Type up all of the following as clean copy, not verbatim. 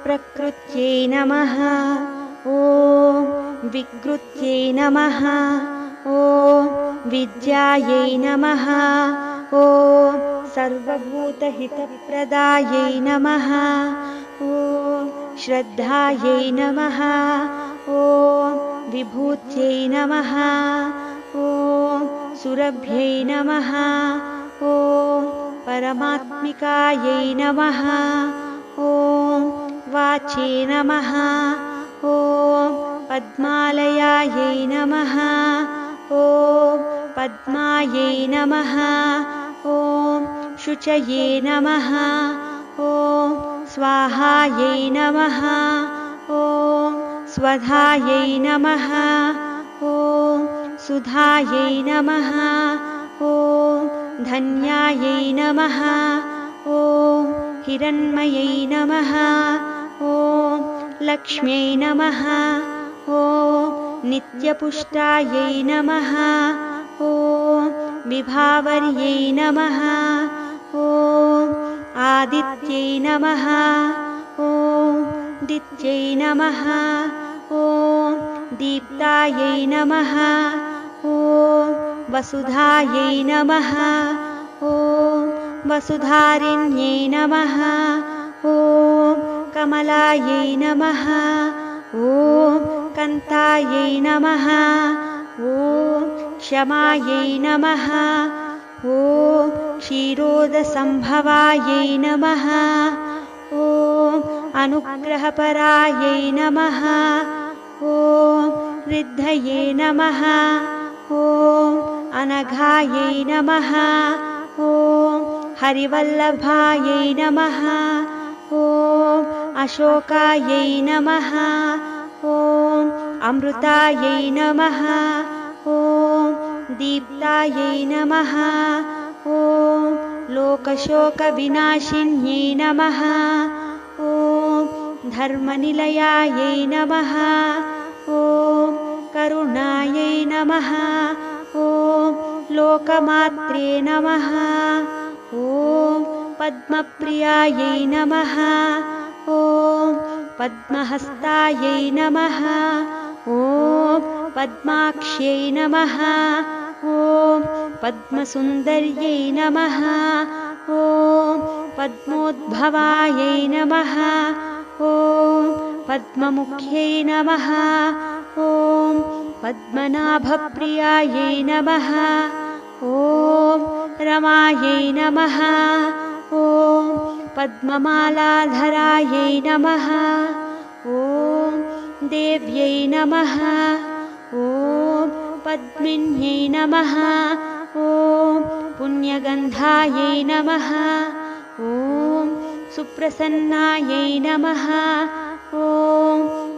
प्रकृत्यै नमः। ॐ विकृत्यै नमः। ॐ विद्यायै नमः। ॐ सर्वभूतहितप्रदायै नमः। ॐ श्रद्धायै नमः। ॐ विभूत्यै नमः। ॐ सुरभ्यै नमः। ॐ परमात्मिकायै नमः। ॐ वाचे नमः। ॐ पद्मालयायै नमः। ॐ पद्मायै नमः। ॐ शुचये नमः। ॐ स्वाहायै नमः। ॐ स्वधायै नमः। ॐ सुधायै नमः। ॐ धन्यायै नमः। ॐ हिरण्मयै नमः। ॐ लक्ष्म्यै नमः। ॐ नित्यपुष्टायै नमः। ॐ विभावर्यै नमः। ॐ आदित्यै नमः। ॐ दित्यै नमः। ॐ दीप्तायै नमः। ॐ वसुधायै नमः। ॐ वसुधारिण्यै नमः। ॐ कमलायै नमः। ॐ कान्तायै नमः। ॐ क्षमायै नमः। ॐ क्षीरोदसम्भवायै नमः। ॐ अनुग्रहपरायै नमः। ॐ रिद्धये नमः। ॐ अनघायै नमः। ॐ हरिवल्लभायै नमः। ॐ अशोकायै नमः। ॐ अमृतायै नमः। ॐ दीप्तायै नमः। ॐ लोकशोकविनाशिन्यै नमः। ॐ धर्मनिलयायै नमः। ॐ करुणायै नमः। ॐ लोकमात्रे नमः। ॐ पद्मप्रियायै नमः। ॐ पद्महस्तायै नमः। ॐ पद्माक्ष्यै नमः। ॐ पद्मसुन्दर्यै नमः। ॐ पद्मोद्भवायै नमः। ॐ पद्ममुख्यै नमः। ॐ पद्मनाभप्रियायै नमः। ॐ रमायै नमः। ॐ पद्ममालाधरायै नमः। ॐ देव्यै नमः। ॐ पद्मिन्यै नमः। ॐ पुण्यगन्धायै नमः। ॐ सुप्रसन्नायै नमः। ॐ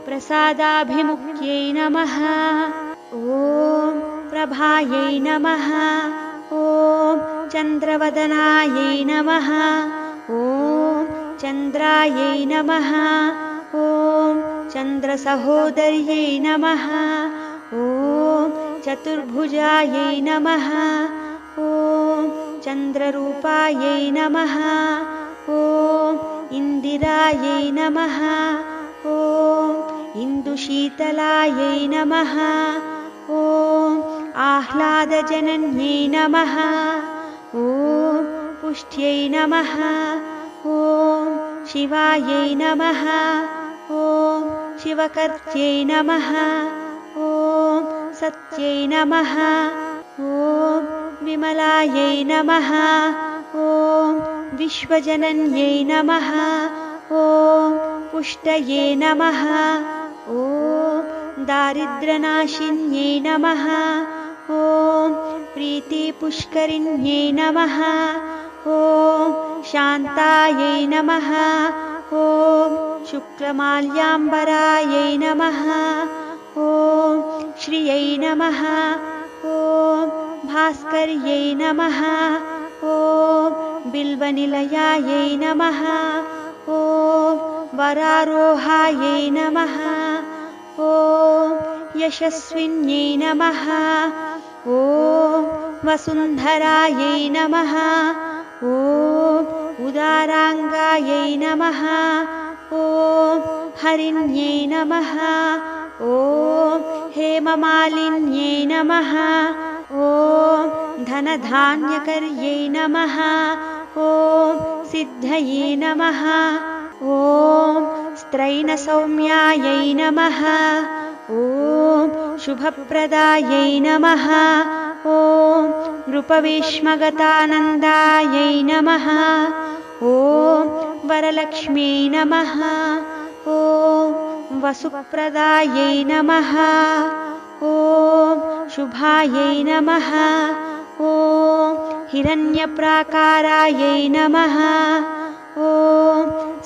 प्रसादाभिमुख्यै नमः। ॐ प्रभायै नमः। ॐ चन्द्रवदनायै नमः। ॐ चन्द्रायै नमः। ॐ चन्द्रसहोदर्यै नमः। ॐ चतुर्भुजायै नमः। ॐ चन्द्ररूपायै नमः। ॐ इन्दिरायै नमः। ॐ इन्दुशीतलायै नमः। ॐ आह्लादजनन्यै नमः। ॐ पुष्ट्यै नमः। ॐ शिवायै नमः। ॐ शिवकर्त्यै नमः। ॐ सत्यै नमः। ॐ विमलायै नमः। ॐ विश्वजनन्यै नमः। ॐ पुष्टये नमः। ॐ दारिद्र्यनाशिन्यै नमः। ॐ प्रीतिपुष्करिण्यै नमः। ॐ शान्तायै नमः। ॐ शुक्लमाल्याम्बरायै नमः। ॐ श्रियै नमः। ॐ भास्कर्यै नमः। ॐ बिल्वनिलयायै नमः। ॐ वरारोहायै नमः। ॐ यशस्विन्यै नमः। ॐ वसुन्धरायै नमः। ॐ उदाराङ्गायै नमः। ॐ हरिण्यै नमः। ॐ हेममालिन्यै नमः। ॐ धनधान्यकर्यै नमः। ॐ सिद्धये नमः। ॐ स्त्रैणसौम्यायै नमः। ॐ शुभप्रदायै नमः। ॐ नृपविष्मगतानन्दायै नमः। ॐ वरलक्ष्म्यै नमः। ॐ वसुप्रदायै नमः। ॐ शुभायै नमः। ॐ हिरण्यप्राकारायै नमः। ॐ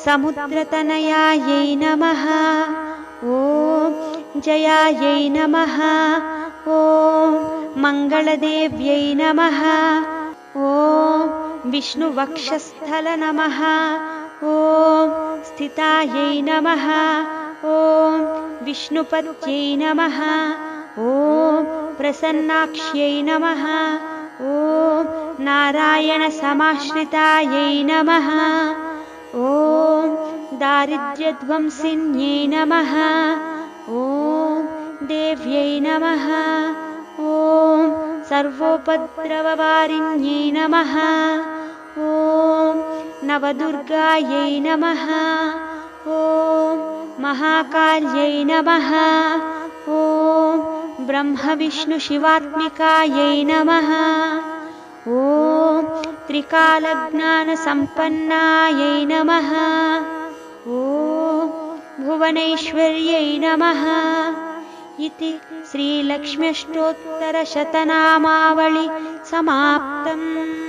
समुद्रतनयायै नमः। ॐ जयायै नमः। ॐ मङ्गलदेव्यै नमः। ॐ विष्णुवक्षस्थल नमः। ॐ स्थितायै नमः। ॐ विष्णुपत्यै नमः। ॐ प्रसन्नाक्ष्यै नमः। ॐ नारायणसमाश्रितायै नमः। ॐ दारिद्र्यध्वंसिन्यै नमः। ॐ देव्यै नमः। ॐ सर्वोपद्रववारिण्यै नमः। ॐ नवदुर्गायै नमः। ॐ महाकाल्यै नमः। ॐ ब्रह्मविष्णुशिवात्मिकायै नमः। ॐ त्रिकालज्ञानसम्पन्नायै नमः। ॐ भुवनैश्वर्यै नमः। इति श्रीलक्ष्म्यष्टोत्तरशतनामावळि समाप्तम्।